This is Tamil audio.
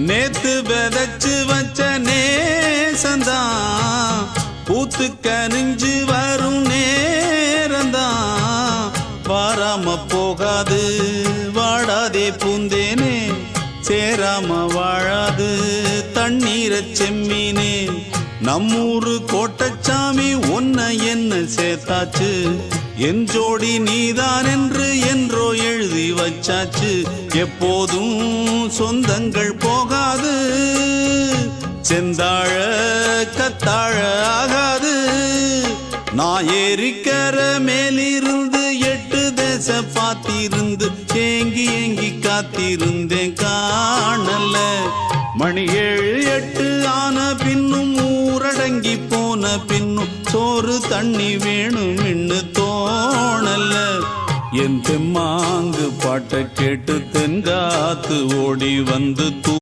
நேத்து விதைச்சு வச்ச நேசந்தான் பூத்து கனிஞ்சு வரும் நேரந்தான். வாராம போகாது வாடாதே பூந்தேனே, சேராம வாழாது தண்ணீரை செம்மீனே. நம்மூரு கோட்டச்சாமி ஒன்ன என்ன சேர்த்தாச்சு, என் ஜோடி நீதான் என்று என்றோ எழுதி வச்சாச்சு. எப்போதும் சொந்தங்கள் போகாது, செந்தாழ கத்தாழ ஆகாது. நான் ஏரிக்கர மேலிருந்து 8 தேச பார்த்திருந்து ஏங்கி ஏங்கி காத்திருந்தேன் காணல. மணி 7 8 ஆன பின்னும் ஊரடங்கி போன பின்னும் சோறு தண்ணி வேணும் இன்னு தோணல. என் தெம்மாங்கு பாட்டை கேட்டு தென்காத்து ஓடி வந்து